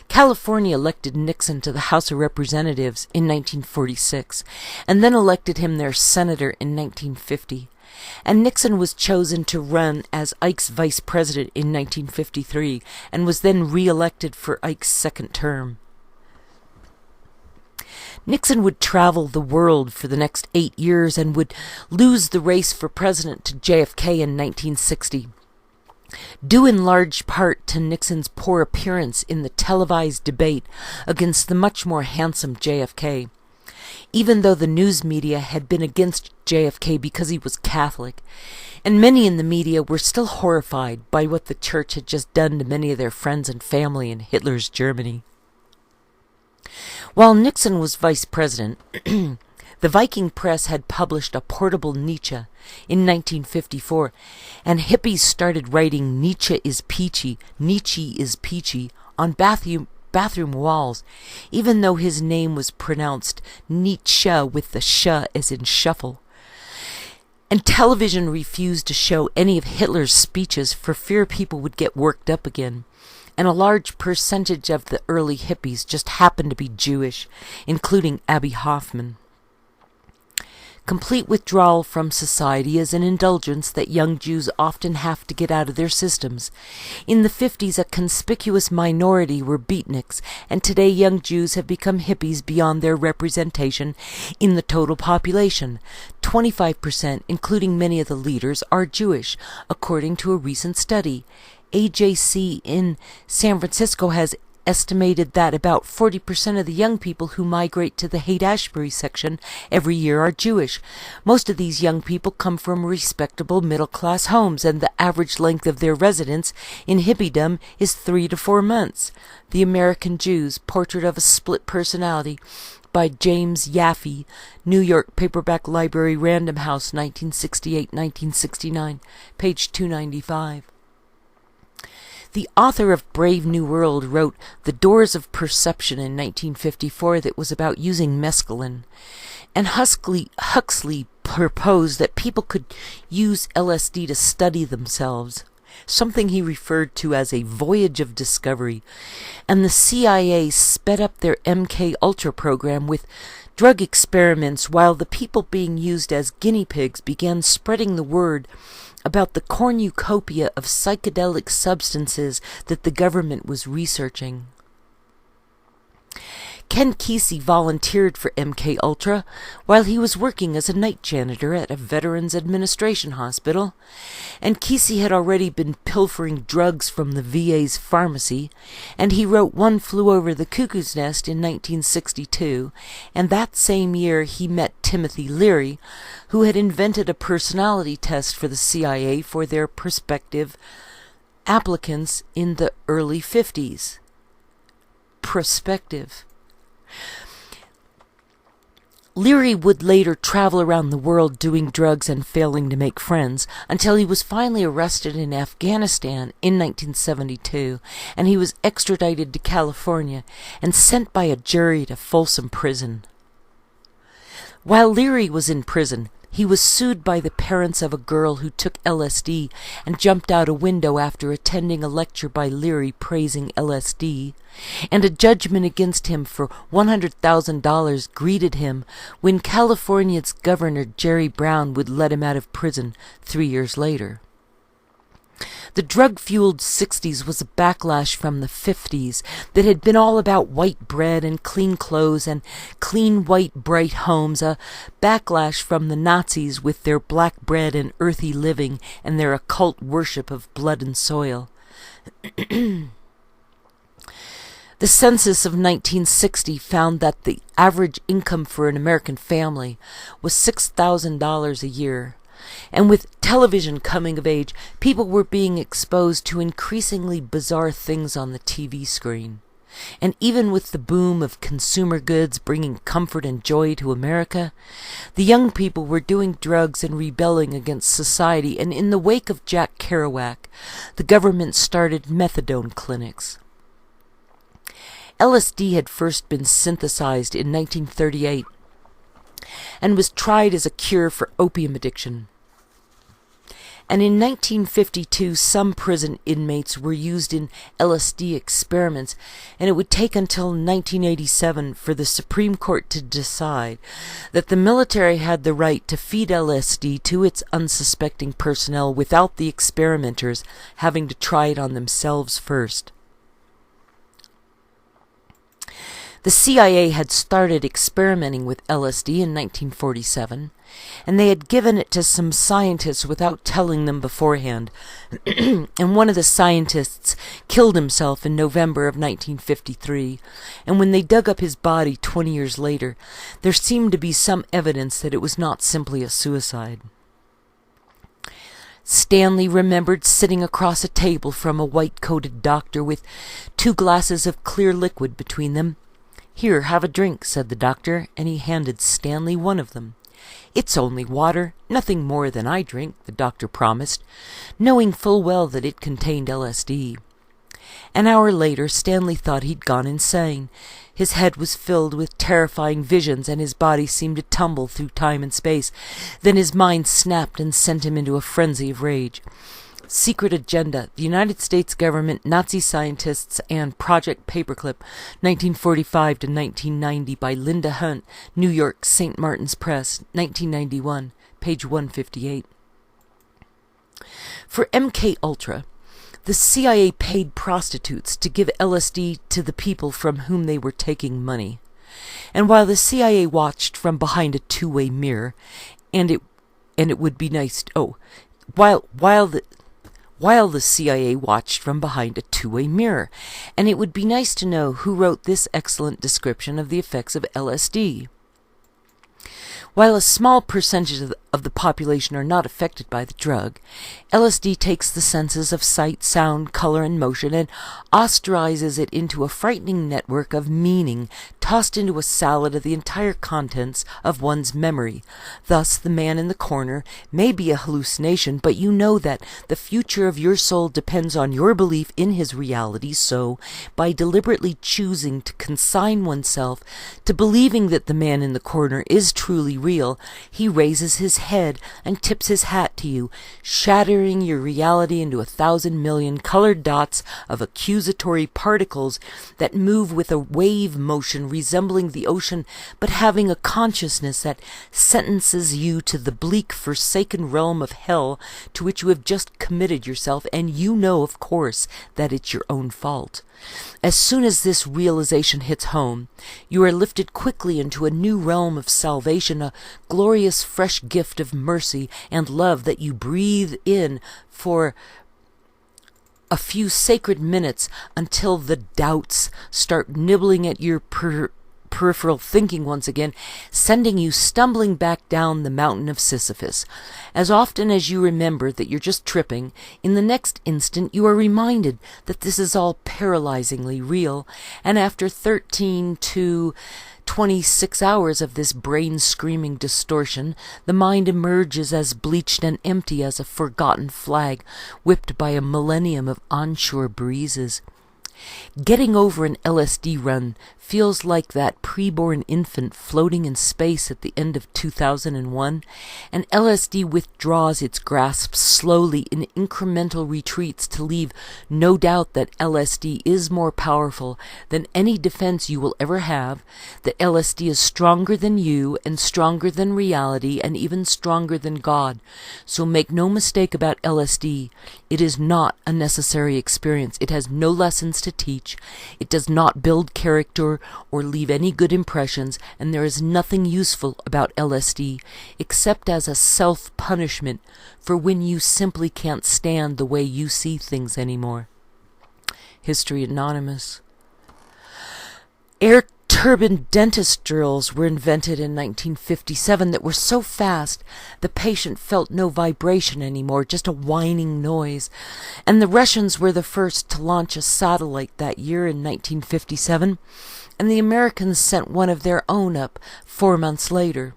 California elected Nixon to the House of Representatives in 1946, and then elected him their senator in 1950. and Nixon was chosen to run as Ike's vice president in 1953 and was then re-elected for Ike's second term. Nixon would travel the world for the next 8 years and would lose the race for president to JFK in 1960. Due in large part to Nixon's poor appearance in the televised debate against the much more handsome JFK. Even though the news media had been against JFK because he was Catholic, and many in the media were still horrified by what the church had just done to many of their friends and family in Hitler's Germany. While Nixon was vice president, the Viking press had published a portable Nietzsche in 1954, and hippies started writing Nietzsche is peachy on bathroom walls, even though his name was pronounced Nietzsche with the sh as in shuffle. And television refused to show any of Hitler's speeches for fear people would get worked up again. And a large percentage of the early hippies just happened to be Jewish, including Abby Hoffman. Complete withdrawal from society is an indulgence that young Jews often have to get out of their systems. In the 50s, a conspicuous minority were beatniks, and today young Jews have become hippies beyond their representation in the total population. 25%, including many of the leaders, are Jewish, according to a recent study. AJC in San Francisco has estimated that about 40% of the young people who migrate to the Haight-Ashbury section every year are Jewish. Most of these young people come from respectable middle-class homes, and the average length of their residence in hippiedom is 3 to 4 months. The American Jews, Portrait of a Split Personality, by James Yaffe, New York Paperback Library, Random House, 1968-1969, page 295. The author of Brave New World wrote The Doors of Perception in 1954 that was about using mescaline, and Huxley proposed that people could use LSD to study themselves, something he referred to as a voyage of discovery, and the CIA sped up their MK Ultra program with drug experiments while the people being used as guinea pigs began spreading the word about the cornucopia of psychedelic substances that the government was researching. Ken Kesey volunteered for MK Ultra while he was working as a night janitor at a Veterans Administration hospital, and Kesey had already been pilfering drugs from the VA's pharmacy, and he wrote One Flew Over the Cuckoo's Nest in 1962, and that same year he met Timothy Leary, who had invented a personality test for the CIA for their prospective applicants in the early 50s. Prospective. Leary would later travel around the world doing drugs and failing to make friends until he was finally arrested in Afghanistan in 1972, and he was extradited to California and sent by a jury to Folsom Prison. While Leary was in prison, he was sued by the parents of a girl who took LSD and jumped out a window after attending a lecture by Leary praising LSD, and a judgment against him for $100,000 greeted him when California's Governor Jerry Brown would let him out of prison 3 years later. The drug-fueled 60s was a backlash from the 50s that had been all about white bread and clean clothes and clean, white, bright homes, a backlash from the Nazis with their black bread and earthy living and their occult worship of blood and soil. The census of 1960 found that the average income for an American family was $6,000 a year. And with television coming of age, people were being exposed to increasingly bizarre things on the TV screen. And even with the boom of consumer goods bringing comfort and joy to America, the young people were doing drugs and rebelling against society, and in the wake of Jack Kerouac, the government started methadone clinics. LSD had first been synthesized in 1938 and was tried as a cure for opium addiction. and in 1952 some prison inmates were used in LSD experiments, and it would take until 1987 for the Supreme Court to decide that the military had the right to feed LSD to its unsuspecting personnel without the experimenters having to try it on themselves first. The CIA had started experimenting with LSD in 1947, and they had given it to some scientists without telling them beforehand, and one of the scientists killed himself in November of 1953, and when they dug up his body 20 years later, there seemed to be some evidence that it was not simply a suicide. Stanley remembered sitting across a table from a white-coated doctor with 2 glasses of clear liquid between them. "Here, have a drink," said the doctor, and he handed Stanley one of them. "It's only water, nothing more than I drink," the doctor promised, knowing full well that it contained LSD. An hour later, Stanley thought he'd gone insane. His head was filled with terrifying visions, and his body seemed to tumble through time and space. Then his mind snapped and sent him into a frenzy of rage. Secret Agenda, the United States Government, Nazi Scientists, and Project Paperclip, 1945 to 1990, by Linda Hunt, New York, St. Martin's Press, 1991, page 158. For MK Ultra, the CIA paid prostitutes to give LSD to the people from whom they were taking money. And while the CIA watched from behind a two-way mirror, and it would be nice while the CIA watched from behind a two-way mirror, and it would be nice to know who wrote this excellent description of the effects of LSD. While a small percentage of the population are not affected by the drug, LSD takes the senses of sight, sound, color, and motion and ostracizes it into a frightening network of meaning, tossed into a salad of the entire contents of one's memory. Thus, the man in the corner may be a hallucination, but you know that the future of your soul depends on your belief in his reality, so, by deliberately choosing to consign oneself to believing that the man in the corner is truly real, he raises his head and tips his hat to you, shattering your reality into 1,000 million colored dots of accusatory particles that move with a wave motion resembling the ocean, but having a consciousness that sentences you to the bleak, forsaken realm of hell to which you have just committed yourself, and you know, of course, that it's your own fault. As soon as this realization hits home, you are lifted quickly into a new realm of salvation, a glorious fresh gift of mercy and love that you breathe in for a few sacred minutes until the doubts start nibbling at your peripheral thinking once again, sending you stumbling back down the mountain of Sisyphus. As often as you remember that you're just tripping, in the next instant you are reminded that this is all paralyzingly real, and after 13 to 26 hours of this brain-screaming distortion, the mind emerges as bleached and empty as a forgotten flag whipped by a millennium of onshore breezes. Getting over an LSD run feels like that preborn infant floating in space at the end of 2001, and LSD withdraws its grasp slowly in incremental retreats to leave no doubt that LSD is more powerful than any defense you will ever have, that LSD is stronger than you and stronger than reality and even stronger than God. So make no mistake about LSD. It is not a necessary experience. It has no lessons to teach. It does not build character or leave any good impressions, and there is nothing useful about LSD except as a self-punishment for when you simply can't stand the way you see things anymore. History Anonymous. Air turbine dentist drills were invented in 1957 that were so fast the patient felt no vibration anymore, just a whining noise. And the Russians were the first to launch a satellite that year in 1957, and the Americans sent one of their own up 4 months later.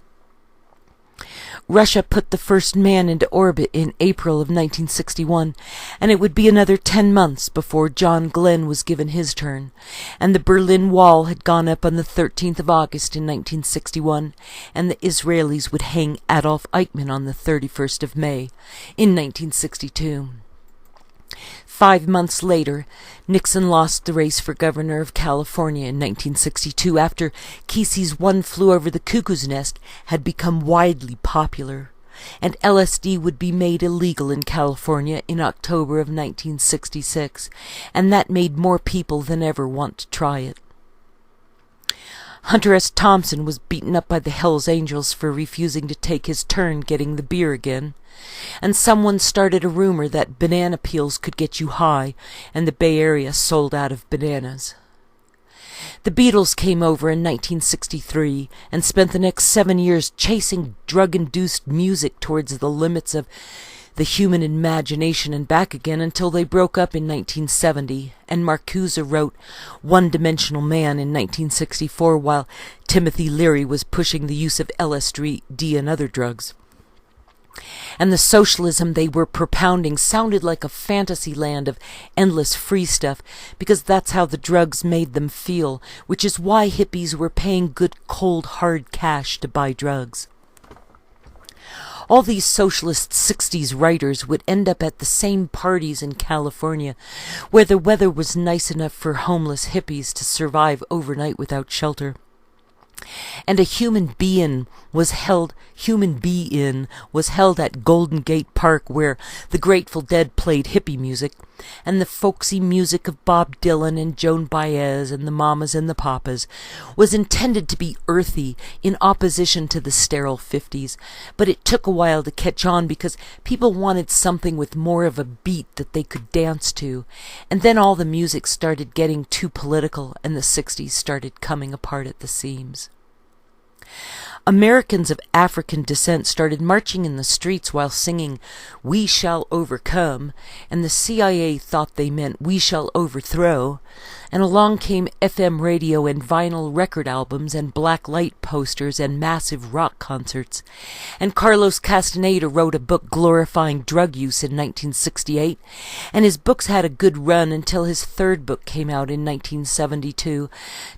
Russia put the first man into orbit in April of 1961, and it would be another 10 months before John Glenn was given his turn, and the Berlin Wall had gone up on the 13th of August in 1961, and the Israelis would hang Adolf Eichmann on the 31st of May in 1962. 5 months later, Nixon lost the race for governor of California in 1962 after Kesey's One Flew Over the Cuckoo's Nest had become widely popular, and LSD would be made illegal in California in October of 1966, and that made more people than ever want to try it. Hunter S. Thompson was beaten up by the Hells Angels for refusing to take his turn getting the beer again, and someone started a rumor that banana peels could get you high, and the Bay Area sold out of bananas. The Beatles came over in 1963 and spent the next 7 years chasing drug-induced music towards the limits of the human imagination and back again until they broke up in 1970, and Marcuse wrote One-Dimensional Man in 1964 while Timothy Leary was pushing the use of LSD and other drugs. And the socialism they were propounding sounded like a fantasy land of endless free stuff, because that's how the drugs made them feel, which is why hippies were paying good cold hard cash to buy drugs. All these socialist 60s writers would end up at the same parties in California, where the weather was nice enough for homeless hippies to survive overnight without shelter. And a human be-in was held at Golden Gate Park, where the Grateful Dead played hippie music, and the folksy music of Bob Dylan and Joan Baez and the Mamas and the Papas was intended to be earthy in opposition to the sterile 50s, but it took a while to catch on because people wanted something with more of a beat that they could dance to, and then all the music started getting too political and the 60s started coming apart at the seams. Americans of African descent started marching in the streets while singing "We Shall Overcome," and the CIA thought they meant "We Shall Overthrow," and along came FM radio and vinyl record albums and black light posters and massive rock concerts, and Carlos Castaneda wrote a book glorifying drug use in 1968, and his books had a good run until his third book came out in 1972,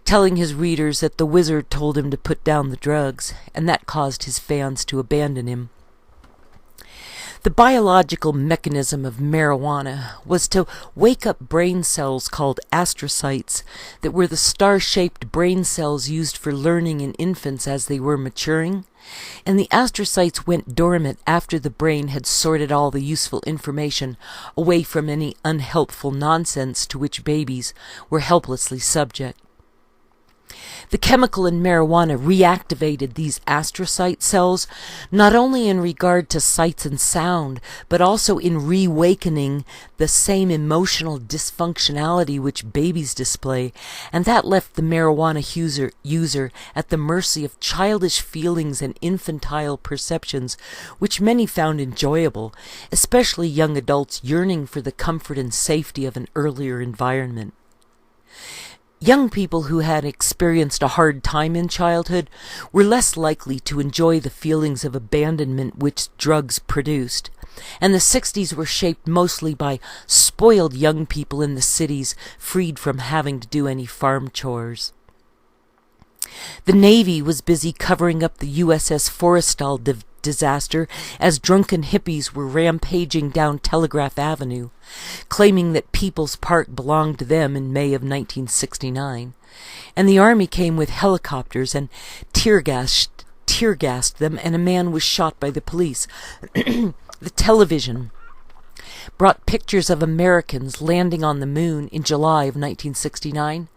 telling his readers that the wizard told him to put down the drugs, and that caused his fans to abandon him. The biological mechanism of marijuana was to wake up brain cells called astrocytes that were the star-shaped brain cells used for learning in infants as they were maturing, and the astrocytes went dormant after the brain had sorted all the useful information away from any unhelpful nonsense to which babies were helplessly subject. The chemical in marijuana reactivated these astrocyte cells, not only in regard to sights and sound, but also in reawakening the same emotional dysfunctionality which babies display, and that left the marijuana user at the mercy of childish feelings and infantile perceptions, which many found enjoyable, especially young adults yearning for the comfort and safety of an earlier environment. Young people who had experienced a hard time in childhood were less likely to enjoy the feelings of abandonment which drugs produced, and the 60s were shaped mostly by spoiled young people in the cities freed from having to do any farm chores. The Navy was busy covering up the USS Forrestal disaster as drunken hippies were rampaging down Telegraph Avenue, claiming that People's Park belonged to them in May of 1969, and the Army came with helicopters and tear-gassed them, and a man was shot by the police. The television brought pictures of Americans landing on the moon in July of 1969,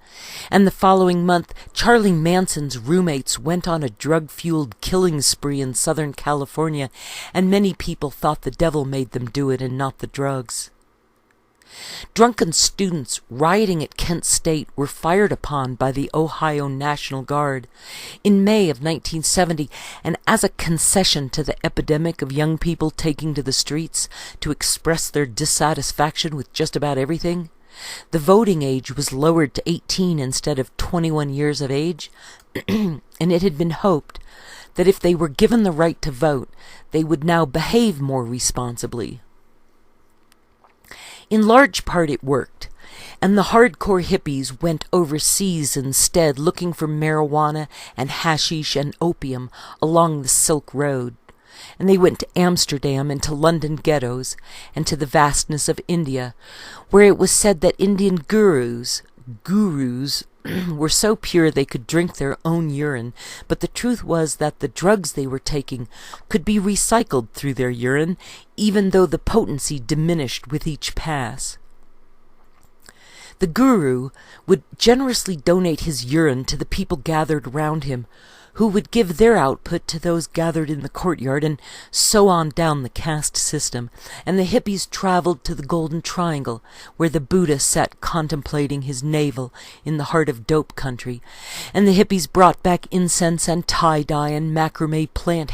and the following month, Charlie Manson's roommates went on a drug-fueled killing spree in Southern California, and many people thought the devil made them do it and not the drugs. Drunken students rioting at Kent State were fired upon by the Ohio National Guard in May of 1970, and as a concession to the epidemic of young people taking to the streets to express their dissatisfaction with just about everything, The voting age was lowered to 18 instead of 21 years of age, and it had been hoped that if they were given the right to vote, they would now behave more responsibly. In large part it worked, and the hardcore hippies went overseas instead, looking for marijuana and hashish and opium along the Silk Road. And they went to Amsterdam and to London ghettos and to the vastness of India, where it was said that Indian gurus were so pure they could drink their own urine, but the truth was that the drugs they were taking could be recycled through their urine, even though the potency diminished with each pass. The guru would generously donate his urine to the people gathered around him, who would give their output to those gathered in the courtyard, and so on down the caste system, and the hippies traveled to the Golden Triangle, where the Buddha sat contemplating his navel in the heart of dope country, and the hippies brought back incense and tie-dye and macrame plant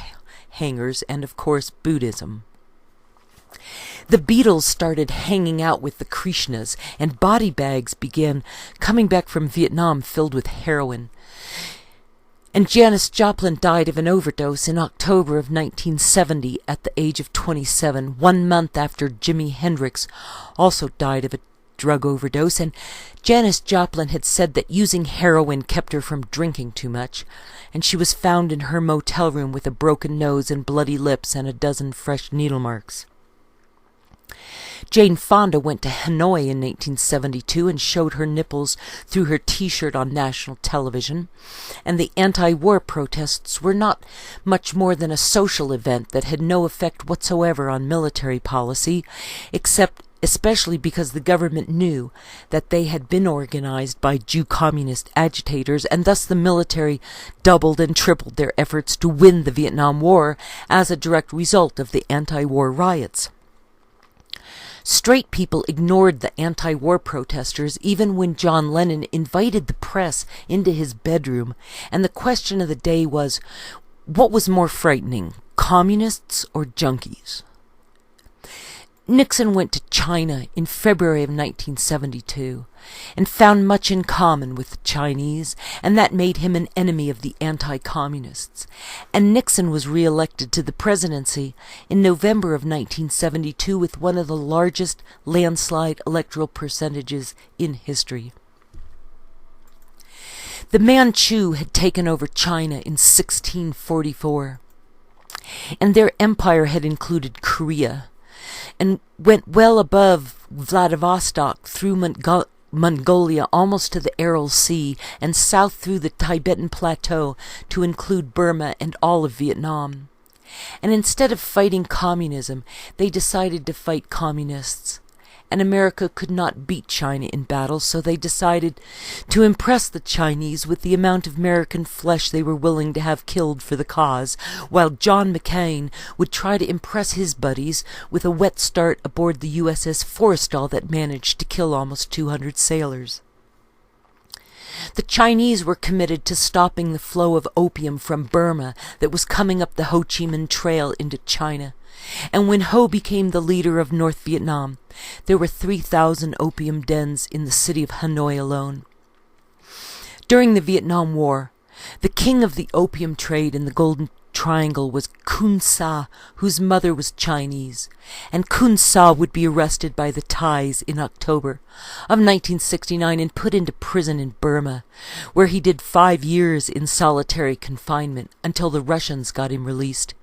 hangers and, of course, Buddhism. The Beatles started hanging out with the Krishnas, and body bags began coming back from Vietnam filled with heroin. And Janis Joplin died of an overdose in October of 1970 at the age of 27, 1 month after Jimi Hendrix also died of a drug overdose, and Janis Joplin had said that using heroin kept her from drinking too much, and she was found in her motel room with a broken nose and bloody lips and a dozen fresh needle marks. Jane Fonda went to Hanoi in 1972 and showed her nipples through her T-shirt on national television, and the anti-war protests were not much more than a social event that had no effect whatsoever on military policy, except especially because the government knew that they had been organized by Jew communist agitators, and thus the military doubled and tripled their efforts to win the Vietnam War as a direct result of the anti-war riots. Straight people ignored the anti-war protesters even when John Lennon invited the press into his bedroom, and the question of the day was, what was more frightening, communists or junkies? Nixon went to China in February of 1972 and found much in common with the Chinese, and that made him an enemy of the anti-communists. And Nixon was re-elected to the presidency in November of 1972 with one of the largest landslide electoral percentages in history. The Manchu had taken over China in 1644, and their empire had included Korea, and went well above Vladivostok through Mongolia almost to the Aral Sea, and south through the Tibetan Plateau to include Burma and all of Vietnam. And instead of fighting communism, they decided to fight communists. And America could not beat China in battle, so they decided to impress the Chinese with the amount of American flesh they were willing to have killed for the cause, while John McCain would try to impress his buddies with a wet start aboard the USS Forrestal that managed to kill almost 200 sailors. The Chinese were committed to stopping the flow of opium from Burma that was coming up the Ho Chi Minh Trail into China. And when Ho became the leader of North Vietnam, there were 3,000 opium dens in the city of Hanoi alone. During the Vietnam War, the king of the opium trade in the Golden Triangle was Kun Sa, whose mother was Chinese, and Kun Sa would be arrested by the Thais in October of 1969 and put into prison in Burma, where he did 5 years in solitary confinement until the Russians got him released.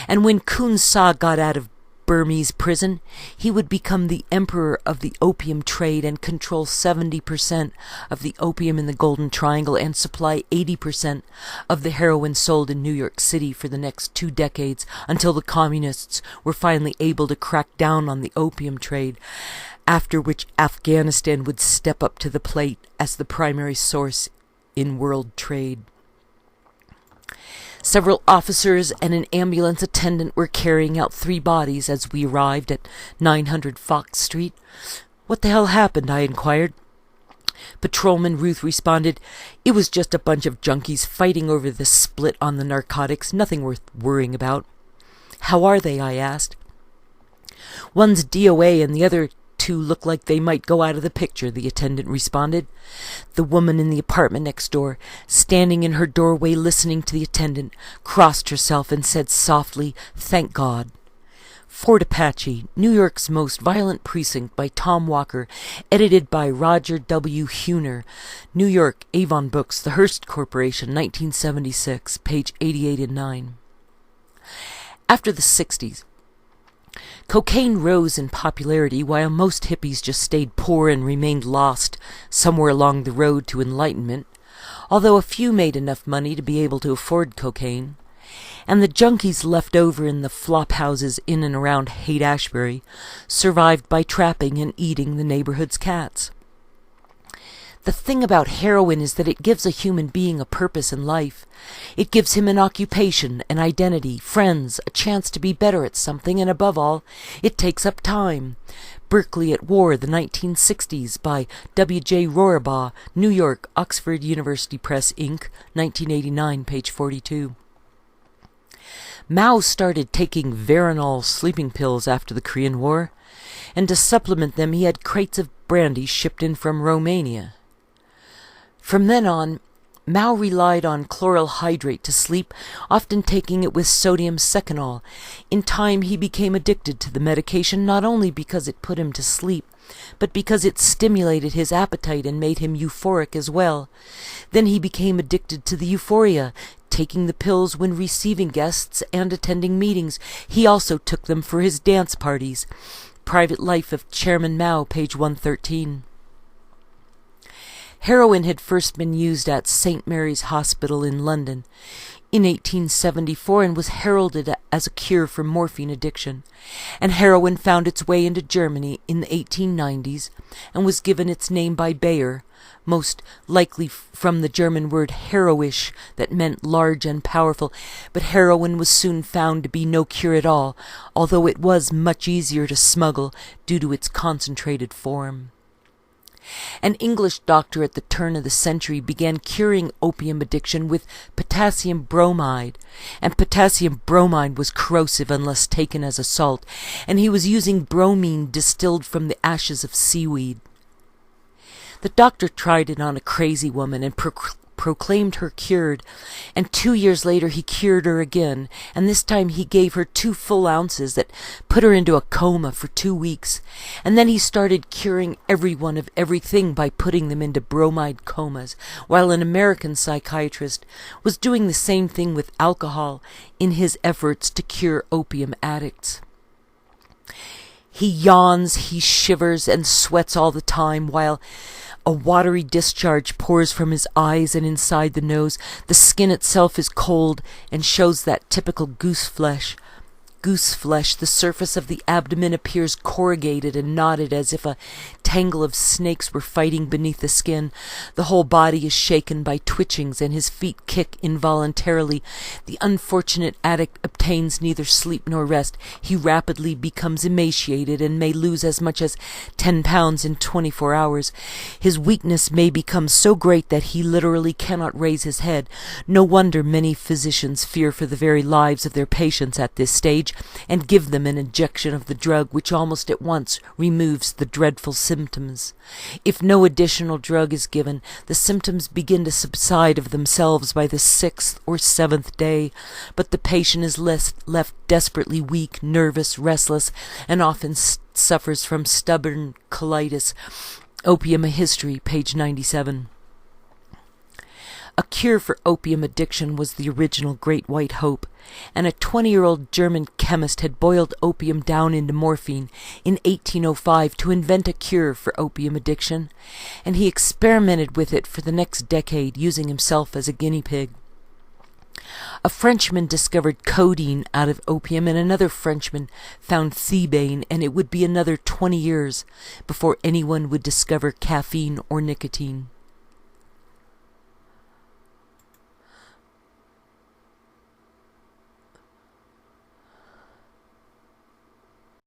And when Kun Sa got out of Burmese prison, he would become the emperor of the opium trade and control 70% of the opium in the Golden Triangle and supply 80% of the heroin sold in New York City for the next 2 decades until the communists were finally able to crack down on the opium trade, after which Afghanistan would step up to the plate as the primary source in world trade. Several officers and an ambulance attendant were carrying out 3 bodies as we arrived at 900 Fox Street. "What the hell happened?" I inquired. Patrolman Ruth responded, "It was just a bunch of junkies fighting over the split on the narcotics, nothing worth worrying about." "How are they?" I asked. "One's DOA and the other two look like they might go out of the picture," the attendant responded. The woman in the apartment next door, standing in her doorway listening to the attendant, crossed herself and said softly, "Thank God." Fort Apache, New York's Most Violent Precinct by Tom Walker, edited by Roger W. Huner, New York, Avon Books, The Hearst Corporation, 1976, page 88 and 9. After the 60s, cocaine rose in popularity while most hippies just stayed poor and remained lost somewhere along the road to enlightenment, although a few made enough money to be able to afford cocaine. And the junkies left over in the flop houses in and around Haight-Ashbury survived by trapping and eating the neighborhood's cats. The thing about heroin is that it gives a human being a purpose in life. It gives him an occupation, an identity, friends, a chance to be better at something, and above all, it takes up time. Berkeley at War, the 1960s, by W. J. Rohrbaugh, New York, Oxford University Press, Inc., 1989, page 42. Mao started taking Veronal sleeping pills after the Korean War, and to supplement them he had crates of brandy shipped in from Romania. From then on, Mao relied on chloral hydrate to sleep, often taking it with sodium seconal. In time he became addicted to the medication, not only because it put him to sleep, but because it stimulated his appetite and made him euphoric as well. Then he became addicted to the euphoria, taking the pills when receiving guests and attending meetings. He also took them for his dance parties. Private Life of Chairman Mao, page 113. Heroin had first been used at St. Mary's Hospital in London in 1874 and was heralded as a cure for morphine addiction. And heroin found its way into Germany in the 1890s and was given its name by Bayer, most likely from the German word heroisch that meant large and powerful, but heroin was soon found to be no cure at all, although it was much easier to smuggle due to its concentrated form. An English doctor at the turn of the century began curing opium addiction with potassium bromide, and potassium bromide was corrosive unless taken as a salt, and he was using bromine distilled from the ashes of seaweed. The doctor tried it on a crazy woman and proclaimed her cured, and 2 years later he cured her again, and this time he gave her 2 full ounces that put her into a coma for 2 weeks, and then he started curing everyone of everything by putting them into bromide comas, while an American psychiatrist was doing the same thing with alcohol in his efforts to cure opium addicts. He yawns, he shivers, and sweats all the time, while a watery discharge pours from his eyes and inside the nose. The skin itself is cold and shows that typical goose flesh. The surface of the abdomen appears corrugated and knotted as if a tangle of snakes were fighting beneath the skin. The whole body is shaken by twitchings and his feet kick involuntarily. The unfortunate addict obtains neither sleep nor rest. He rapidly becomes emaciated and may lose as much as 10 pounds in 24 hours. His weakness may become so great that he literally cannot raise his head. No wonder many physicians fear for the very lives of their patients at this stage, and give them an injection of the drug which almost at once removes the dreadful symptoms. If no additional drug is given, the symptoms begin to subside of themselves by the 6th or 7th day, but the patient is left desperately weak, nervous, restless, and often suffers from stubborn colitis. Opium, a History, page 97. A cure for opium addiction was the original Great White Hope, and a 20-year-old German chemist had boiled opium down into morphine in 1805 to invent a cure for opium addiction, and he experimented with it for the next decade, using himself as a guinea pig. A Frenchman discovered codeine out of opium, and another Frenchman found thebaine, and it would be another 20 years before anyone would discover caffeine or nicotine.